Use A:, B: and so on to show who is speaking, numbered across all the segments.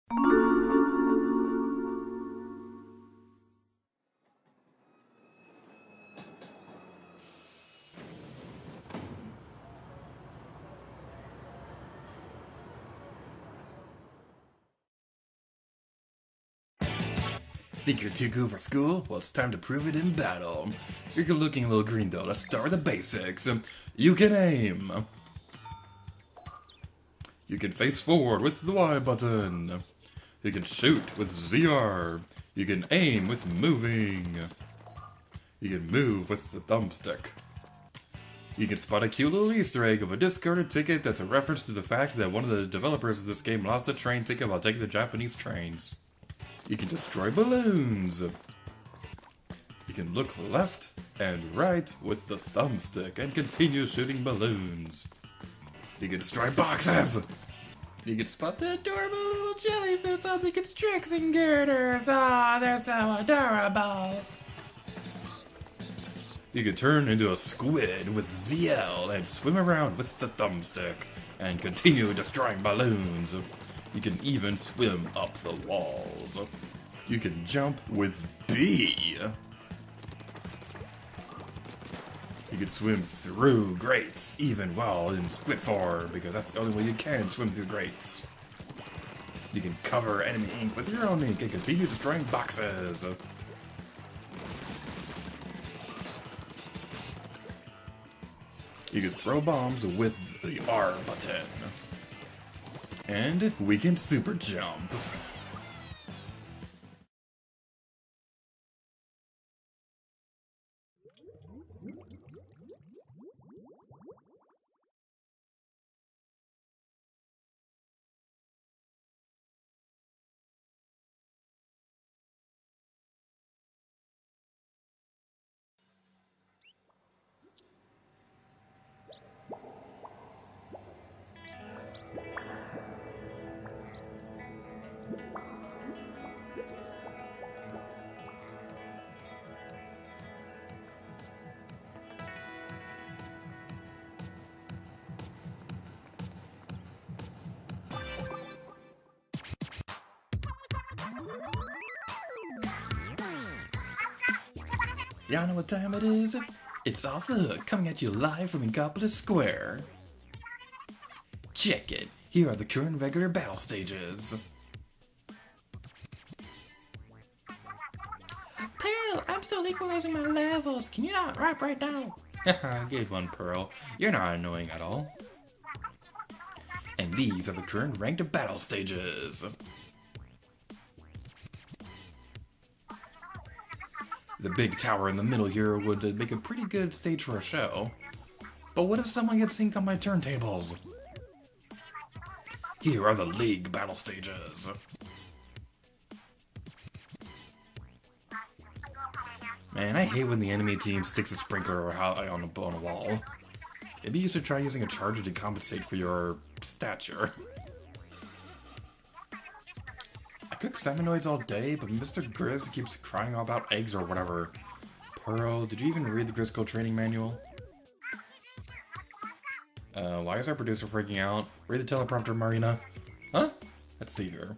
A: Think you're too cool for school? Well, it's time to prove it in battle. You're looking a little green though. Let's start with the basics. You can aim. You can face forward with the Y button. You can shoot with ZR. You can aim with moving. You can move with the thumbstick. You can spot a cute little Easter egg of a discarded ticket that's a reference to the fact that one of the developers of this game lost a train ticket while taking the Japanese trains. You can destroy balloons. You can look left and right with the thumbstick and continue shooting balloons. You can destroy boxes. You can spot the adorable little jellyfish on the constriction girders. Ah, they're so adorable. You can turn into a squid with ZL and swim around with the thumbstick and continue destroying balloons. You can even swim up the walls. You can jump with B. You can swim through grates, even while in squid form, because that's the only way you can swim through grates. You can cover enemy ink with your own ink and continue destroying boxes. You can throw bombs with the R button. And we can super jump. Y'all know what time it is? It's Off the Hook, coming at you live from Inkopolis Square. Check it. Here are the current regular battle stages. Pearl, I'm still equalizing my levels. Can you not rap right now? Haha, good one, Pearl. You're not annoying at all. And these are the current ranked battle stages. The big tower in the middle here would make a pretty good stage for a show. But what if someone gets ink on my turntables? Here are the league battle stages. Man, I hate when the enemy team sticks a sprinkler or on a wall. Maybe you should try using a charger to compensate for your stature. I cook salmonoids all day, but Mr. Grizz keeps crying about eggs or whatever. Pearl, did you even read the Grizz training manual? Why is our producer freaking out? Read the teleprompter, Marina. Huh? Let's see here.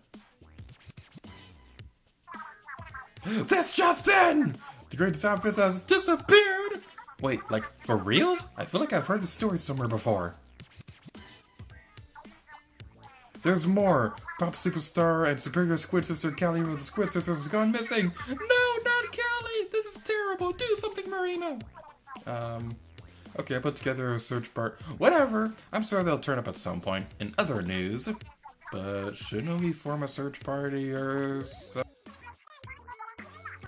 A: That's Justin! The great Zapfish has disappeared! Wait, like, for reals? I feel like I've heard the story somewhere before. There's more! Pop Superstar and Superior Squid Sister Callie with the Squid Sisters has gone missing! No, not Callie! This is terrible! Do something, Marina! Okay, I put together a search part. Whatever! I'm sure they'll turn up at some point. In other news, but shouldn't we form a search party or so?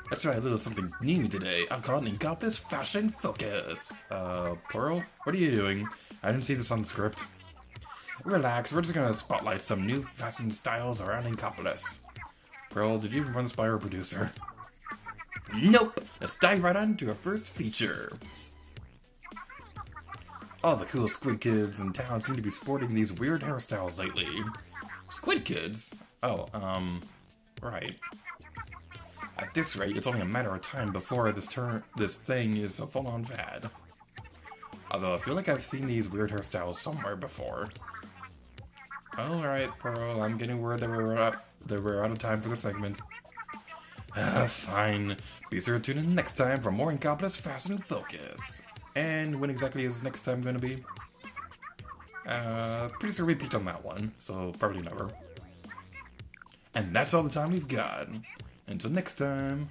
A: Let's try a little something new today. I'll call it Inkopolis Fashion Focus. Pearl, what are you doing? I didn't see this on the script. Relax, we're just gonna spotlight some new fashion styles around Inkopolis. Pearl, did you even run this by our producer? Nope! Let's dive right on to our first feature. All the cool squid kids in town seem to be sporting these weird hairstyles lately. Squid kids? Oh, right. At this rate, it's only a matter of time before this thing is a full-on fad. Although I feel like I've seen these weird hairstyles somewhere before. Alright, Pearl, I'm getting word that we're out of time for the segment. Fine. Be sure to tune in next time for more Inkopolis Fast and Focus. And when exactly is next time going to be? Pretty sure we peaked on that one, so probably never. And that's all the time we've got. Until next time,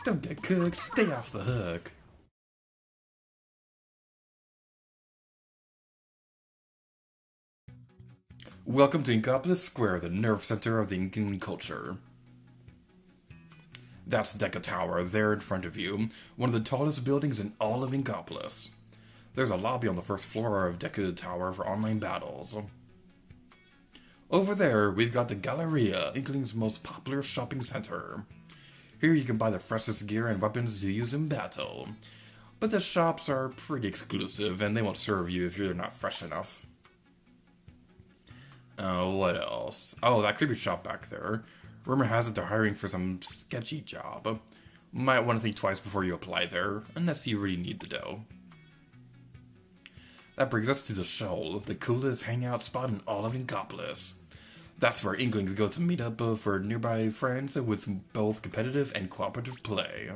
A: don't get cooked, stay off the hook. Welcome to Inkopolis Square, the nerve center of the Incan culture. That's Deca Tower, there in front of you, one of the tallest buildings in all of Inkopolis. There's a lobby on the first floor of Deca Tower for online battles. Over there, we've got the Galleria, Inkling's most popular shopping center. Here you can buy the freshest gear and weapons to use in battle. But the shops are pretty exclusive, and they won't serve you if you're not fresh enough. What else? Oh, that creepy shop back there. Rumor has it they're hiring for some sketchy job. Might want to think twice before you apply there, unless you really need the dough. That brings us to the Shoal, the coolest hangout spot in all of Inkopolis. That's where Inklings go to meet up for nearby friends with both competitive and cooperative play.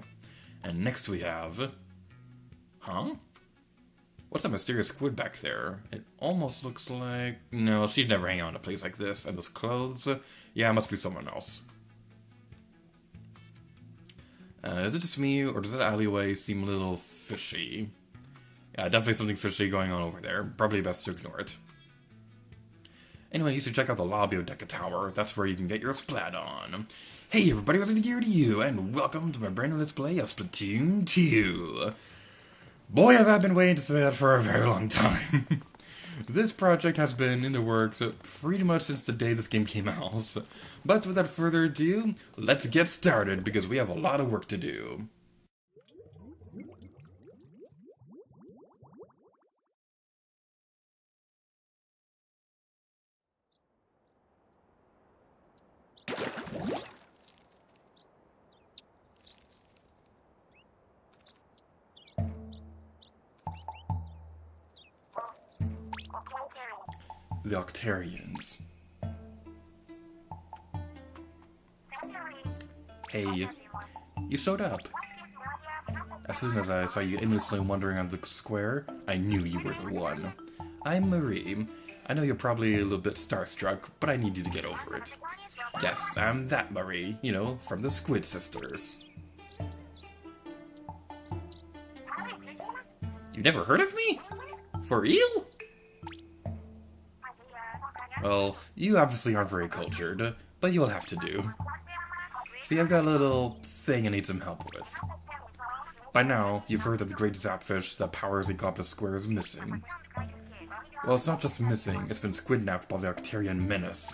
A: And next we have... Huh? What's that mysterious squid back there? It almost looks like... No, she'd never hang out in a place like this. And those clothes? Yeah, it must be someone else. Is it just me, or does that alleyway seem a little fishy? Yeah, definitely something fishy going on over there. Probably best to ignore it. Anyway, you should check out the lobby of Deca Tower. That's where you can get your splat on. Hey everybody, what's it here to you? And welcome to my brand new Let's Play of Splatoon 2. Boy, have I been waiting to say that for a very long time. This project has been in the works pretty much since the day this game came out. But without further ado, let's get started because we have a lot of work to do. The Octarians. Hey, you showed up. As soon as I saw you aimlessly wandering on the square, I knew you were the one. I'm Marie. I know you're probably a little bit starstruck, but I need you to get over it. Yes, I'm that Marie, you know, from the Squid Sisters. You never heard of me? For real? Well, you obviously aren't very cultured, but you'll have to do. See, I've got a little thing I need some help with. By now, you've heard that the great Zapfish that powers Inkopolis Square is missing. Well, it's not just missing, it's been squidnapped by the Octarian menace.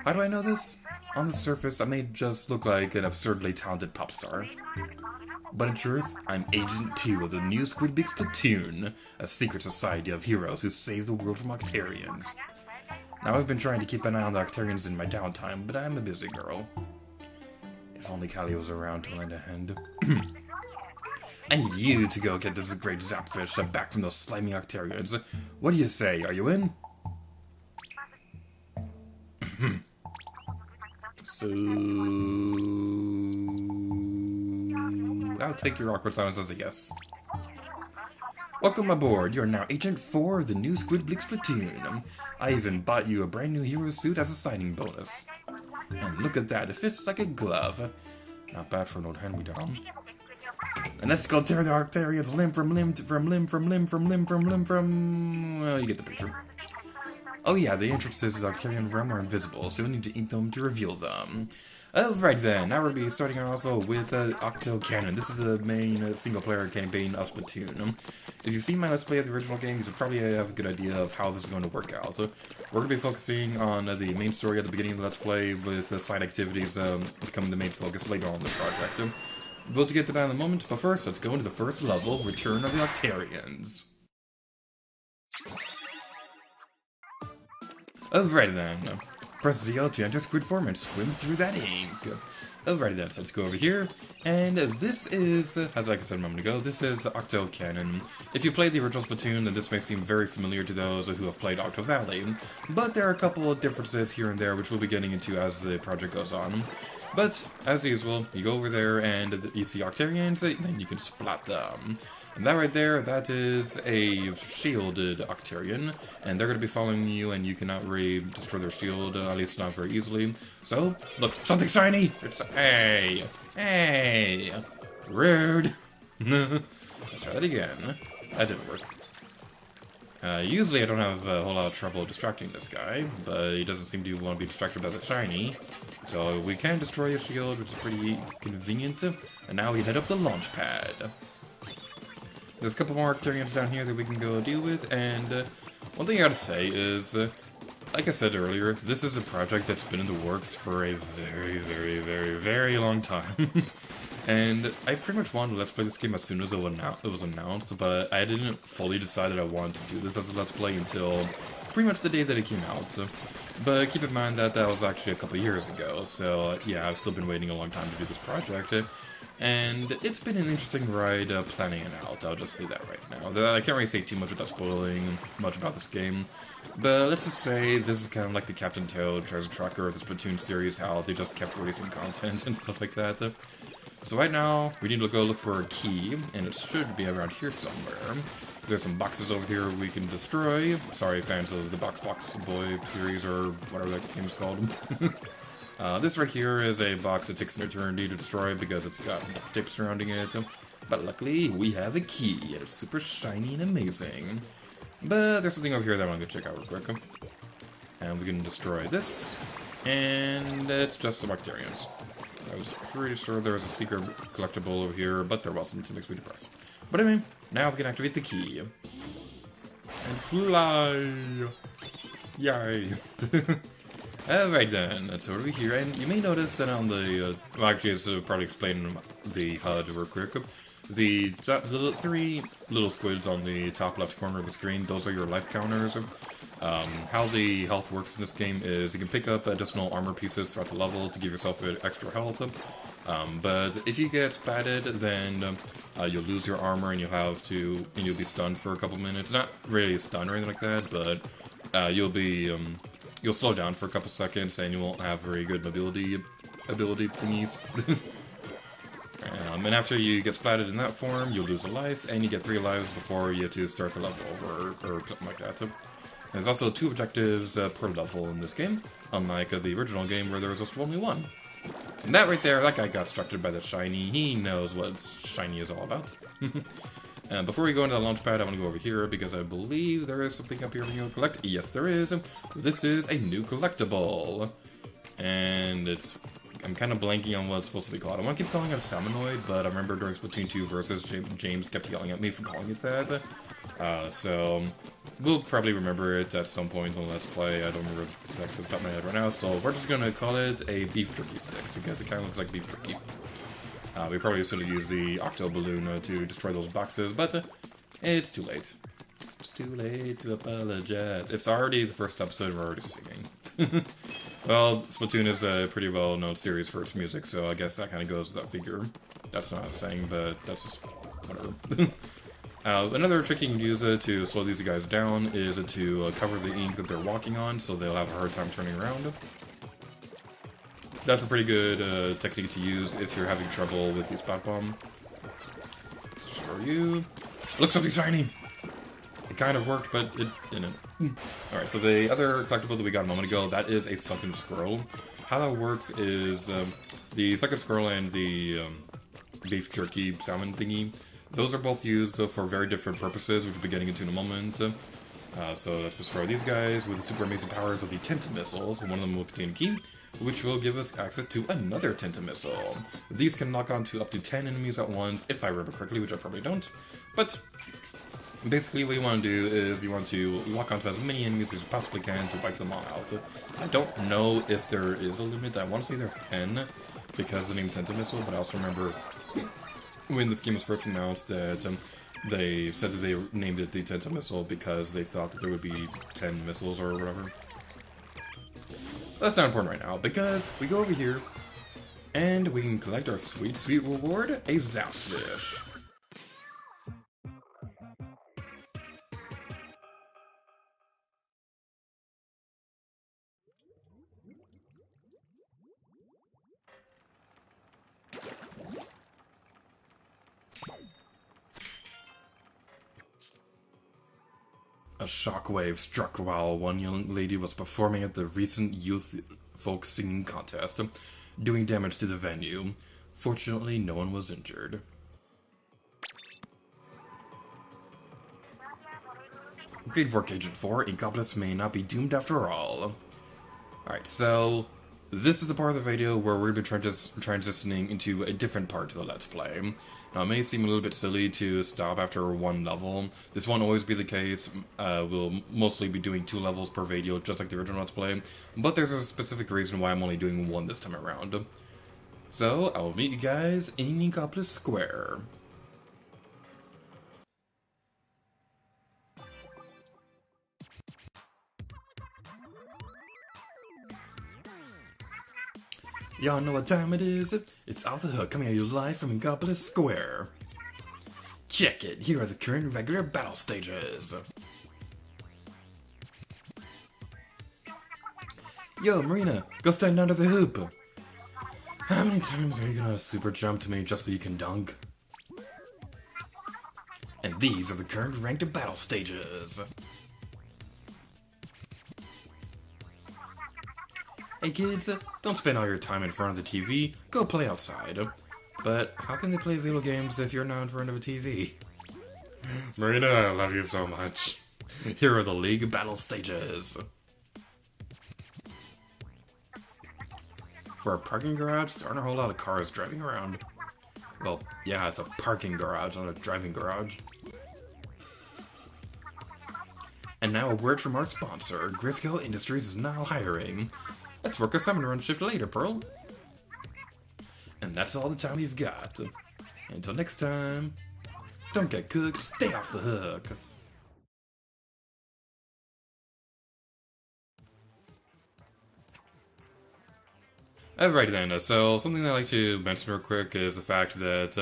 A: How do I know this? On the surface, I may just look like an absurdly talented pop star. But in truth, I'm Agent 2 of the new Squid Big Splatoon, a secret society of heroes who save the world from Octarians. Now, I've been trying to keep an eye on the Octarians in my downtime, but I'm a busy girl. If only Callie was around to lend a hand. I need you to go get this great Zapfish back from those slimy Octarians. What do you say? Are you in? So... I'll take your awkward silence as a yes. Welcome aboard. You're now Agent 4 of the new Squid Big Splatoon. I even bought you a brand new hero suit as a signing bonus. And look at that, it fits like a glove. Not bad for an old hand-me-down. And let's go tear the Octarians limb from limb from limb from limb from limb from limb from... Well, you get the picture. Oh yeah, the entrances to the Octarian realm are invisible, so you'll need to ink them to reveal them. Alright then, now we'll be starting off with Octo Cannon. This is the main single-player campaign of Splatoon. If you've seen my Let's Play of the original game, you probably have a good idea of how this is going to work out. So we're going to be focusing on the main story at the beginning of the Let's Play, with side activities becoming the main focus later on in the project. We'll get to that in a moment, but first, let's go into the first level, Return of the Octarians. Alright then. Press ZL to enter squid form and swim through that ink. Alrighty then, so let's go over here, and this is, as like I said a moment ago, this is Octo Canon. If you played the original Splatoon, then this may seem very familiar to those who have played Octo Valley, but there are a couple of differences here and there which we'll be getting into as the project goes on. But, as usual, you go over there and you see Octarians, and then you can splat them. And that right there, that is a shielded Octarian, and they're going to be following you, and you cannot really destroy their shield, at least not very easily. So, look, something shiny! Hey! Hey! Rude! Let's try that again. That didn't work. Usually I don't have a whole lot of trouble distracting this guy, but he doesn't seem to want to be distracted by the shiny. So we can destroy his shield, which is pretty convenient. And now we head up the launch pad. There's a couple more Octarians down here that we can go deal with, and one thing I gotta say is, like I said earlier, this is a project that's been in the works for a very, very, very, very long time. And I pretty much wanted to Let's Play this game as soon as it was announced, but I didn't fully decide that I wanted to do this as a Let's Play until pretty much the day that it came out. But keep in mind that that was actually a couple years ago, so yeah, I've still been waiting a long time to do this project. And it's been an interesting ride planning it out, I'll just say that right now. I can't really say too much without spoiling much about this game, but let's just say this is kind of like the Captain Toad Treasure Tracker of the Splatoon series, how they just kept releasing content and stuff like that. So right now, we need to go look for a key, and it should be around here somewhere. There's some boxes over here we can destroy. Sorry, fans of the Box Boy series, or whatever that game's called. This right here is a box that takes an eternity to destroy because it's got tape surrounding it. But luckily, we have a key, and it's super shiny and amazing. But there's something over here that I want to go check out real quick. And we can destroy this, and it's just some Octarians. I was pretty sure there was a secret collectible over here, but there wasn't. It makes me depressed. But anyway, now we can activate the key. And fly! Yay! Alright then, that's over here. And you may notice that on the... well, actually, it's probably explain the HUD real quick. The three little squids on the top left corner of the screen, those are your life counters. How the health works in this game is you can pick up additional armor pieces throughout the level to give yourself extra health. But if you get spatted, then you'll lose your armor and you'll be stunned for a couple minutes. Not really stunned or anything like that, but you'll slow down for a couple seconds and you won't have very good mobility ability thingies. And after you get splatted in that form, you'll lose a life, and you get 3 lives before you have to start the level over, or something like that. There's also 2 objectives per level in this game, unlike the original game where there was just only 1. And that right there, that guy got distracted by the shiny. He knows what shiny is all about. Before we go into the launch pad, I want to go over here because I believe there is something up here we can collect. Yes, there is. This is a new collectible. And I'm kind of blanking on what it's supposed to be called. I want to keep calling it a Salmonoid, but I remember during Splatoon 2 versus James kept yelling at me for calling it that. So we'll probably remember it at some point on Let's Play. I don't remember exactly off the top of my head right now, so we're just going to call it a beef jerky stick, because it kind of looks like beef jerky. We probably should have used the Octo Balloon to destroy those boxes, but it's too late. It's too late to apologize. It's already the first episode, we're already singing. Well, Splatoon is a pretty well-known series for its music, so I guess that kind of goes with that figure. That's not a saying, but that's just whatever. Another trick you can use to slow these guys down is to cover the ink that they're walking on, so they'll have a hard time turning around. That's a pretty good technique to use if you're having trouble with the spot bomb. Show you. Look, something shiny! It kind of worked, but it didn't. Alright, so the other collectible that we got a moment ago, that is a sunken scroll. How that works is the sunken scroll and the beef jerky salmon thingy, those are both used for very different purposes, which we'll be getting into in a moment. So let's destroy these guys with the super amazing powers of the Tentamissiles. One of them will contain a key, which will give us access to another Tentamissile. These can lock onto up to 10 enemies at once, if I remember correctly, which I probably don't. But basically what you want to do is you want to lock onto as many enemies as you possibly can to wipe them all out. I don't know if there is a limit. I want to say there's 10 because of the name Tentamissile, but I also remember when this game was first announced that they said that they named it the Tentamissile because they thought that there would be 10 missiles or whatever. That's not important right now, because we go over here, and we can collect our sweet, sweet reward, a Zapfish. A shockwave struck while one young lady was performing at the recent youth folk singing contest, doing damage to the venue. Fortunately, no one was injured. Great work, Agent 4. Inkopolis may not be doomed after all. Alright, so this is the part of the video where we're going to be transitioning into a different part of the Let's Play. Now, it may seem a little bit silly to stop after one level. This won't always be the case. We'll mostly be doing 2 levels per video, just like the original Let's Play. But there's a specific reason why I'm only doing 1 this time around. So, I will meet you guys in Inkopolis Square. Y'all know what time it is? It's Off the Hook coming at you live from Inkopolis Square. Check it, here are the current regular battle stages. Yo, Marina, go stand under the hoop. How many times are you gonna super jump to me just so you can dunk? And these are the current ranked battle stages. Hey kids, don't spend all your time in front of the TV, go play outside. But how can they play video games if you're not in front of a TV? Marina, I love you so much. Here are the league battle stages. For a parking garage, there aren't a whole lot of cars driving around. Well, yeah, it's a parking garage, not a driving garage. And now a word from our sponsor, Grisco Industries is now hiring. Let's work a summon run shift later, Pearl. And that's all the time we've got. Until next time, don't get cooked, stay off the hook. Alrighty then, so something I like to mention real quick is the fact that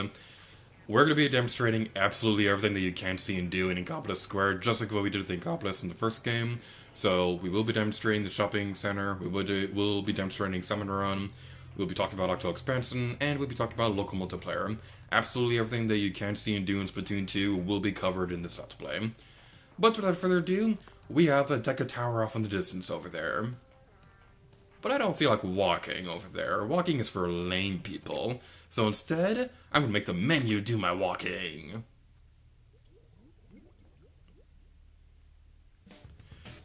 A: we're going to be demonstrating absolutely everything that you can see and do in Inkopolis Square, just like what we did with Inkopolis in the first game. So we will be demonstrating the shopping center, we'll be demonstrating Summon Run, we'll be talking about Octo Expansion, and we'll be talking about local multiplayer. Absolutely everything that you can see and do in Splatoon 2 will be covered in this Let's Play. But without further ado, we have a Deca Tower off in the distance over there. But I don't feel like walking over there. Walking is for lame people. So instead, I'm gonna make the menu do my walking.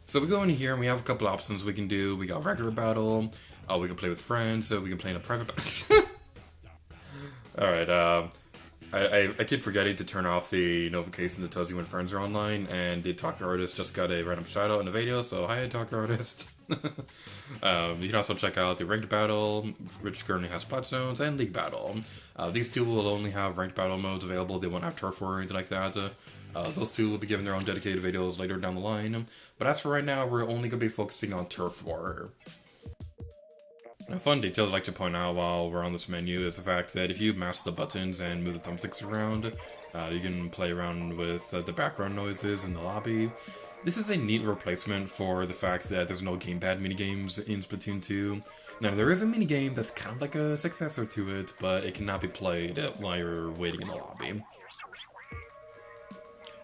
A: So we go in here and we have a couple options we can do. We got regular battle, we can play with friends, so we can play in a private battle. Alright, I keep forgetting to turn off the notification that tells you when friends are online, and the Talker Artist just got a random shout out in the video, so hi Talker Artist. You can also check out the Ranked Battle, which currently has Splat Zones, and League Battle. These two will only have Ranked Battle modes available, they won't have Turf War or anything like that. Those two will be given their own dedicated videos later down the line. But as for right now, we're only going to be focusing on Turf War. A fun detail I'd like to point out while we're on this menu is the fact that if you mash the buttons and move the thumbsticks around, you can play around with the background noises in the lobby. This is a neat replacement for the fact that there's no gamepad minigames in Splatoon 2. Now, there is a minigame that's kind of like a successor to it, but it cannot be played while you're waiting in the lobby.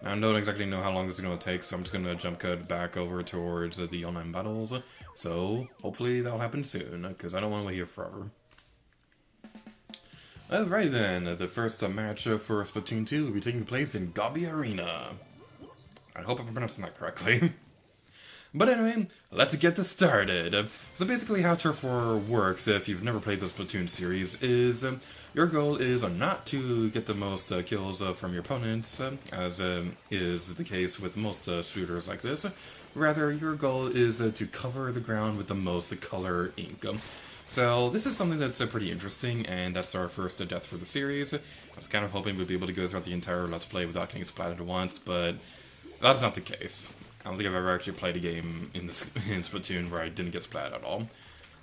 A: Now, I don't exactly know how long this is going to take, so I'm just going to jump cut back over towards the online battles. So, hopefully that'll happen soon, because I don't want to wait here forever. Alright then, the first match for Splatoon 2 will be taking place in Gobby Arena. I hope I'm pronouncing that correctly. But anyway, let's get this started. So basically how Turf War works, if you've never played the Splatoon series, is your goal is not to get the most kills from your opponents, as is the case with most shooters like this. Rather, your goal is to cover the ground with the most color ink. So this is something that's pretty interesting, and that's our first death for the series. I was kind of hoping we'd be able to go throughout the entire Let's Play without getting splattered once, but that's not the case. I don't think I've ever actually played a game in Splatoon where I didn't get splatted at all.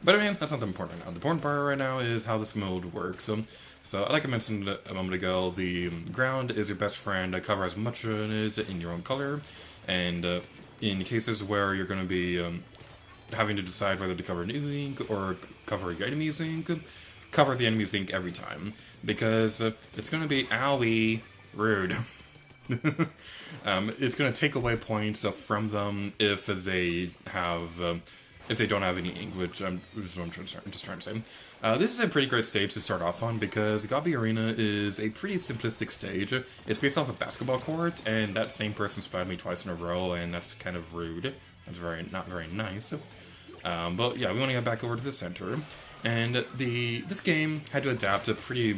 A: But I mean, that's not the important right now. The important part right now is how this mode works. So like I mentioned a moment ago, the ground is your best friend. Cover as much of it in your own color, and in cases where you're going to be having to decide whether to cover new ink or cover your enemy's ink, cover the enemy's ink every time, because it's going to be owie rude. It's going to take away points from them if they have if they don't have any ink, which I'm just trying to say. This is a pretty great stage to start off on because Gobby Arena is a pretty simplistic stage. It's based off a basketball court, and that same person spotted me twice in a row, and that's kind of rude. That's not very nice. But yeah, we want to get back over to the center, and this game had to adapt to pretty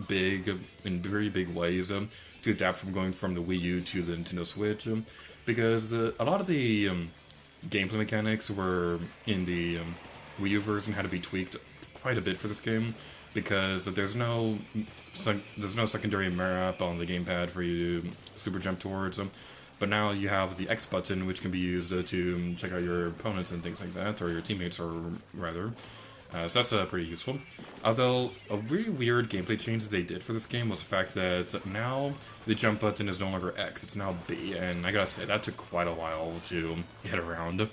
A: big, in very big ways, to adapt from going from the Wii U to the Nintendo Switch, because a lot of the gameplay mechanics were in the Wii U version had to be tweaked quite a bit for this game, because there's no secondary map on the gamepad for you to super jump towards. But now you have the X button, which can be used to check out your opponents and things like that, or your teammates, or rather. So that's pretty useful. Although, a really weird gameplay change that they did for this game was the fact that now the jump button is no longer X, it's now B, and I gotta say, that took quite a while to get around.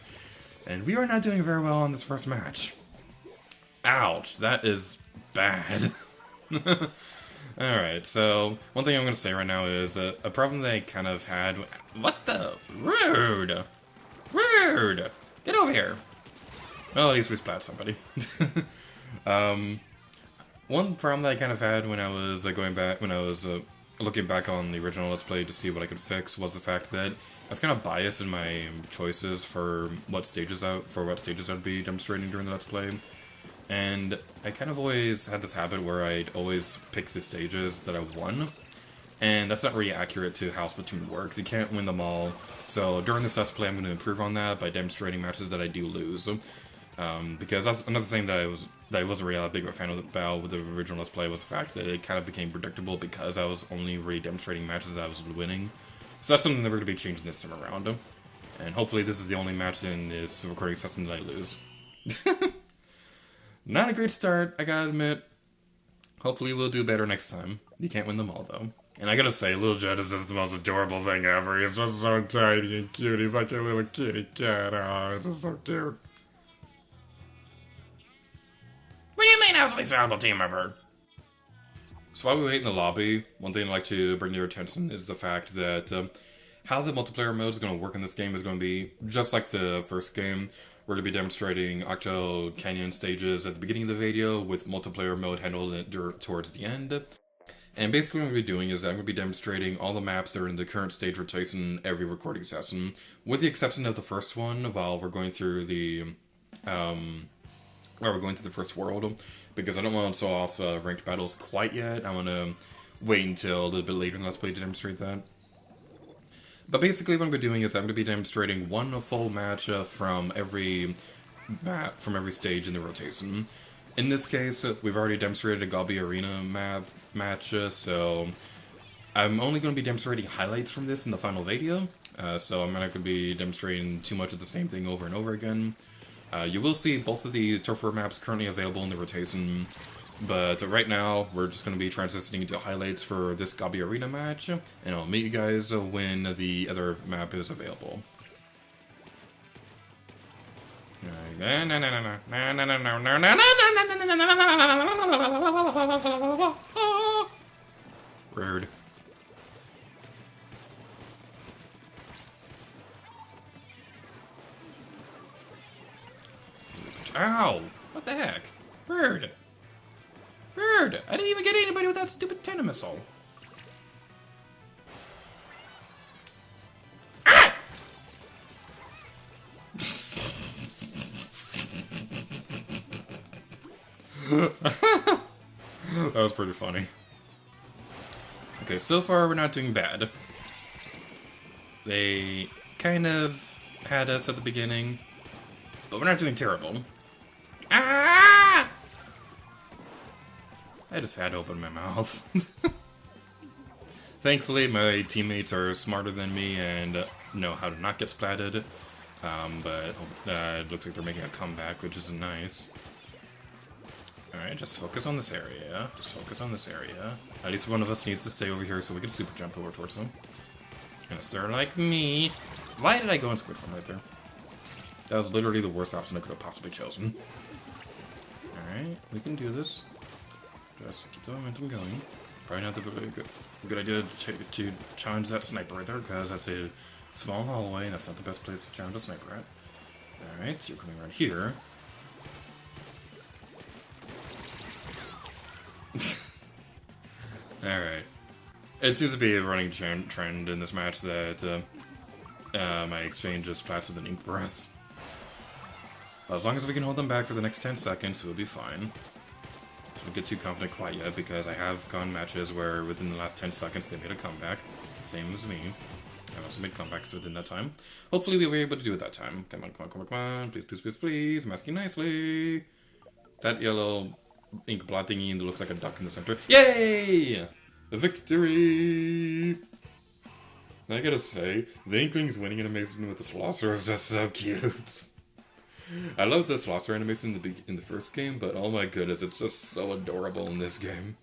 A: And we are not doing very well on this first match. Ouch, that is bad. Alright, so one thing I'm going to say right now is a problem they kind of had... What the? Rude! Rude! Get over here! Well, at least we splat somebody. One problem that I kind of had when I was looking back on the original Let's Play to see what I could fix was the fact that I was kind of biased in my choices for what stages I'd be demonstrating during the Let's Play. And I kind of always had this habit where I'd always pick the stages that I won. And that's not really accurate to how Splatoon works. You can't win them all. So during this Let's Play, I'm going to improve on that by demonstrating matches that I do lose. Because that's another thing that I wasn't really a big fan about with the original Let's Play was the fact that it kind of became predictable because I was only really demonstrating matches that I was winning. So that's something that we're going to be changing this time around. And hopefully this is the only match in this recording session that I lose. Not a great start, I gotta admit. Hopefully we'll do better next time. You can't win them all, though. And I gotta say, Little Jet is just the most adorable thing ever. He's just so tiny and cute. He's like a little kitty cat. Oh, it's just so cute. What do you mean, I was a least valuable team member? So while we wait in the lobby, one thing I'd like to bring to your attention is the fact that how the multiplayer mode is going to work in this game is going to be just like the first game. We're going to be demonstrating Octo Canyon stages at the beginning of the video with multiplayer mode handled towards the end. And basically what I'm going to be doing is I'm going to be demonstrating all the maps that are in the current stage rotation every recording session, with the exception of the first one while we're going through the first world, because I don't want to show off ranked battles quite yet. I want to wait until a little bit later in Let's Play to demonstrate that. But basically what I'm going to be doing is I'm going to be demonstrating one full match from every map, from every stage in the rotation. In this case, we've already demonstrated a Gobby Arena match, so I'm only going to be demonstrating highlights from this in the final video. So I'm not going to be demonstrating too much of the same thing over and over again. You will see both of the Turf War maps currently available in the rotation, but right now we're just going to be transitioning into highlights for this Gobby Arena match, and I'll meet you guys when the other map is available. Rude. Ow! What the heck? Rude! Rude! I didn't even get anybody with that stupid tennis missile. Ah! That was pretty funny. Okay, so far we're not doing bad. They kind of had us at the beginning, but we're not doing terrible. Ah! I just had to open my mouth. Thankfully, my teammates are smarter than me and know how to not get splatted. But it looks like they're making a comeback, which is nice. Alright, just focus on this area. Just focus on this area. At least one of us needs to stay over here so we can super jump over towards them. Unless they're like me. Why did I go in Squid Form right there? That was literally the worst option I could have possibly chosen. Alright, we can do this. Just keep the momentum going. Probably not the good idea to challenge that sniper right there, because that's a small hallway, and that's not the best place to challenge a sniper at. Alright, so you're coming right here. Alright. It seems to be a running trend in this match that my exchange is faster than Inkopolis. As long as we can hold them back for the next 10 seconds, we'll be fine. Don't get too confident quite yet, because I have gone matches where within the last 10 seconds they made a comeback. Same as me. I also made comebacks within that time. Hopefully we were able to do it that time. Come on, come on, come on, come on. Please, please, please, please. I'm asking nicely. That yellow ink blot thingy that looks like a duck in the center. Yay! A victory! And I gotta say, the Inklings winning animation with the Slosser is just so cute. I love the Slosser animation in the first game, but oh my goodness, it's just so adorable in this game.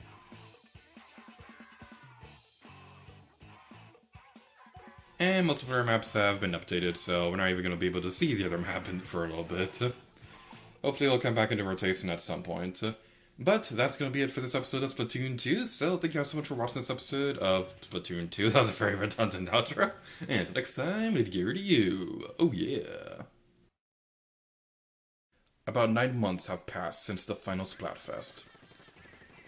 A: And multiplayer maps have been updated, so we're not even going to be able to see the other map for a little bit. Hopefully it'll come back into rotation at some point. But that's going to be it for this episode of Splatoon 2, so thank you guys so much for watching this episode of Splatoon 2. That was a very redundant outro. And until next time, Lady Gear to you. Oh yeah. About 9 months have passed since the final Splatfest.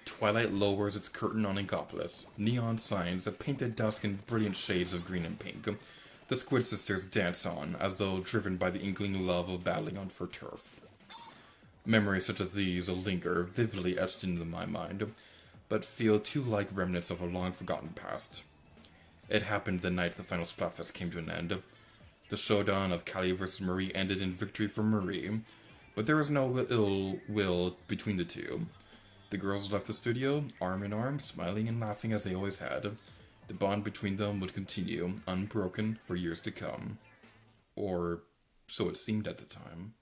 A: Twilight lowers its curtain on Inkopolis. Neon signs that painted dusk in brilliant shades of green and pink. The Squid Sisters dance on, as though driven by the inkling love of battling on for turf. Memories such as these linger, vividly etched into my mind, but feel too like remnants of a long-forgotten past. It happened the night the final Splatfest came to an end. The showdown of Callie vs. Marie ended in victory for Marie, but there was no ill will between the two. The girls left the studio, arm in arm, smiling and laughing as they always had. The bond between them would continue, unbroken, for years to come. Or so it seemed at the time.